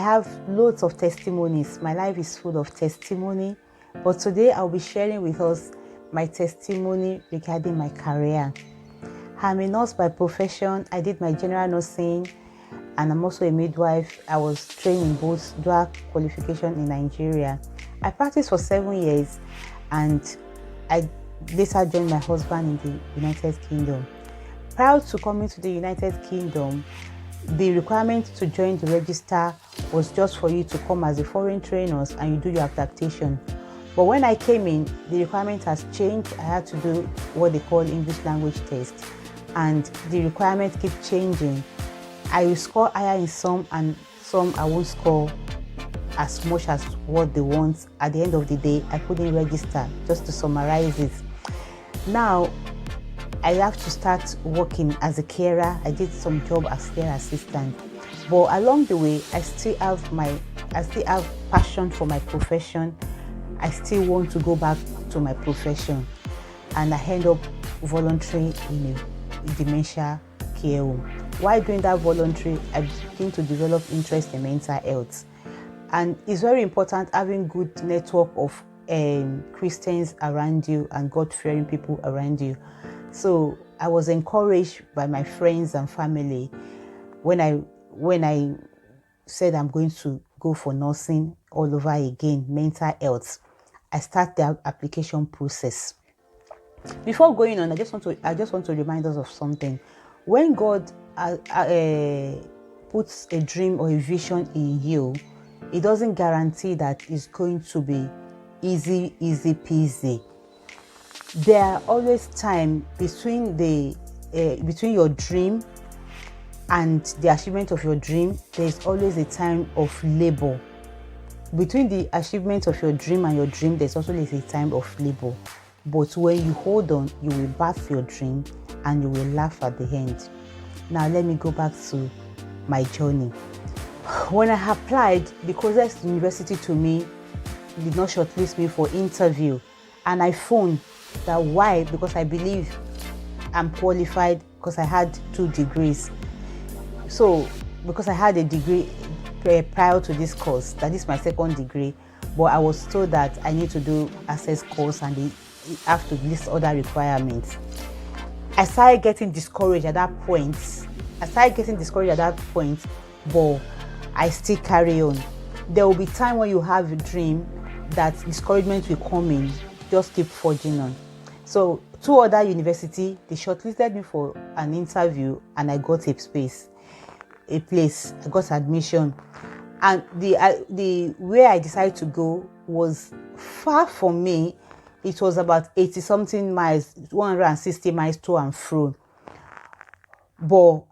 have loads of testimonies. My life is full of testimony. But today I'll be sharing with us my testimony regarding my career. I'm a nurse by profession. I did my general nursing and I'm also a midwife. I was trained in both dual qualification in Nigeria. I practiced for 7 years and I later joined my husband in the United Kingdom. Prior to coming to the United Kingdom, the requirement to join the register was just for you to come as a foreign trainer and you do your adaptation. But when I came in, the requirement has changed. I had to do what they call English language test, and the requirement keeps changing. I will score higher in some, and some I won't score as much as what they want. At the end of the day, I couldn't register. Just to summarize it, now I have to start working as a carer. I did some job as care assistant, but along the way, I still have passion for my profession. I still want to go back to my profession, and I end up volunteering in a dementia care home. While doing that voluntary, I begin to develop interest in mental health, and it's very important having good network of Christians around you and God-fearing people around you. So I was encouraged by my friends and family when I said I'm going to go for nursing all over again, mental health. I start the application process. Before going on, I just want to remind us of something. When God puts a dream or a vision in you, it doesn't guarantee that it's going to be easy peasy. There are always time between your dream and the achievement of your dream. There is always a time of labor. Between the achievement of your dream and your dream, there's also a time of labor. But when you hold on, you will birth your dream and you will laugh at the end. Now let me go back to my journey. When I applied, the closest university to me did not shortlist me for interview, and I phoned that why, because I believe I'm qualified because I had 2 degrees. So because I had a degree prior to this course, that is my 2nd degree, but I was told that I need to do access course and they have to list other requirements. I started getting discouraged at that point. But I still carry on. There will be time when you have a dream that discouragement will come in. Just keep forging on. So 2 other universities, they shortlisted me for an interview and I got a place. I got admission, and the where I decided to go was far from me. It was about 80 something miles, 160 miles to and fro. But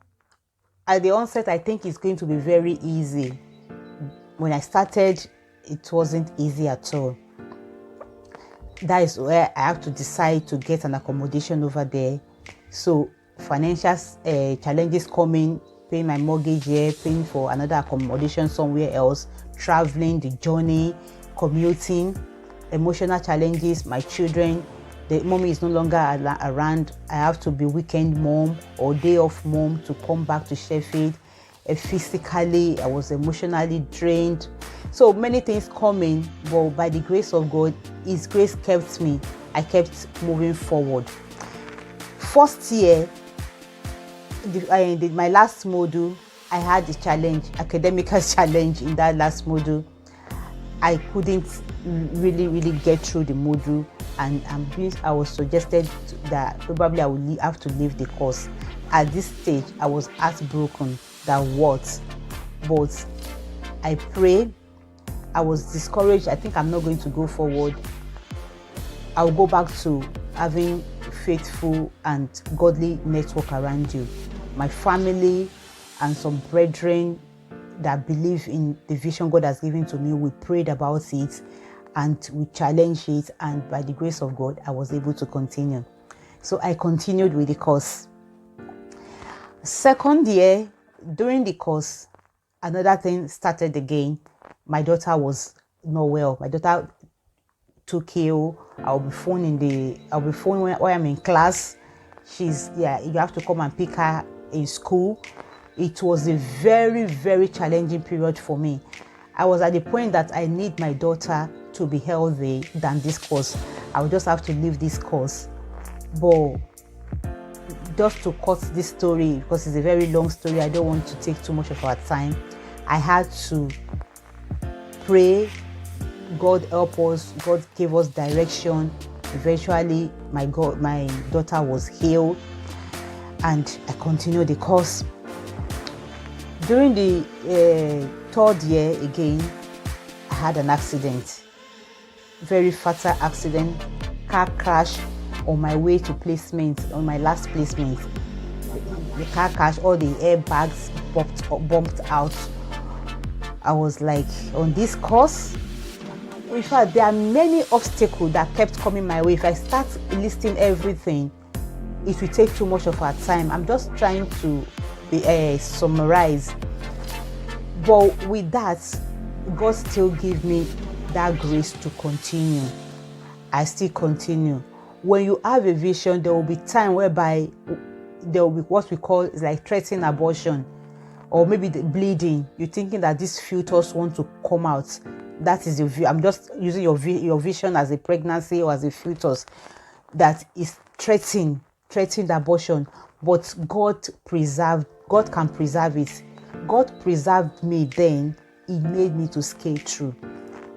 at the onset, I think it's going to be very easy. When I started, it wasn't easy at all. That is where I have to decide to get an accommodation over there. So financial challenges coming, paying my mortgage here, paying for another accommodation somewhere else, traveling, the journey, commuting, emotional challenges, my children, the mommy is no longer around. I have to be weekend mom or day off mom to come back to Sheffield. Physically, I was emotionally drained. So many things coming, but by the grace of God, His grace kept me. I kept moving forward. First year, my last module, I had a challenge, academic challenge in that last module. I couldn't really get through the module, and I was suggested that probably I would have to leave the course. At this stage, I was heartbroken that what, but I prayed. I was discouraged. I think I'm not going to go forward. I'll go back to having faithful and godly network around you. My family and some brethren that believe in the vision God has given to me, we prayed about it and we challenged it, and by the grace of God, I was able to continue. So I continued with the course. 2nd year, during the course, another thing started again. My daughter was not well. My daughter took ill. I'll be phoning when I'm in class. You have to come and pick her in school. It was a very, very challenging period for me. I was at the point that I need my daughter to be healthy than this course. I would just have to leave this course. But just to cut this story, because it's a very long story, I don't want to take too much of our time. I had to pray. God help us. God gave us direction. Eventually, my daughter was healed, and I continued the course. During the third year again, I had an accident. Very fatal accident, car crash on my way to placement, on my last placement. The car crash, all the airbags bumped out. I was like, on this course, in fact, there are many obstacles that kept coming my way. If I start listing everything, it will take too much of our time. I'm just trying to summarize. But with that, God still gave me that grace to continue. I still continue. When you have a vision, there will be time whereby there will be what we call like threatening abortion, or maybe the bleeding. You're thinking that these fetus want to come out. That is your view. I'm just using your vision as a pregnancy or as a fetus that is threatening the abortion. But God can preserve it. God preserved me then. He made me to scale through.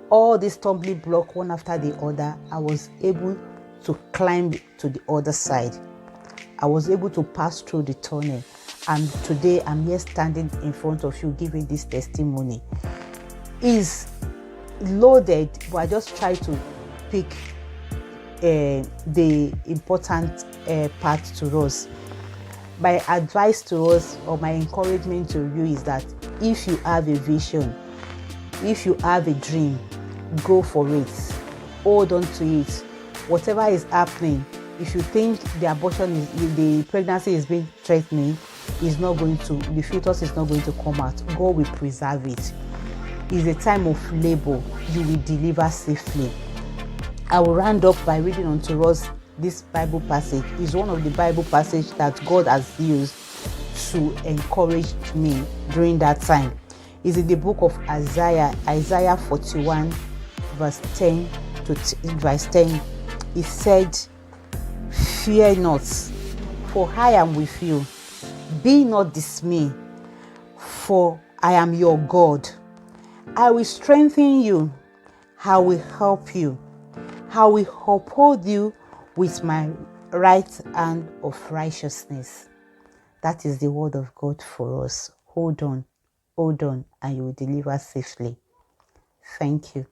All this stumbling block, one after the other, I was able to climb to the other side. I was able to pass through the tunnel. And today I'm here standing in front of you giving this testimony. It's loaded, but I just try to pick the important part to us. My advice to us, or my encouragement to you, is that if you have a vision, if you have a dream, go for it. Hold on to it. Whatever is happening, if you think the pregnancy is being threatening, the fetus is not going to come out, God will preserve it. It's a time of labor. You will deliver safely. I will round up by reading unto us this Bible passage. It's one of the Bible passages that God has used to encourage me during that time. It's in the book of Isaiah 41, verse 10 to verse 10. It said, "Fear not, for I am with you. Be not dismayed, for I am your God. I will strengthen you. I will help you. I will uphold you with my right hand of righteousness." That is the word of God for us. Hold on, and you will deliver safely. Thank you.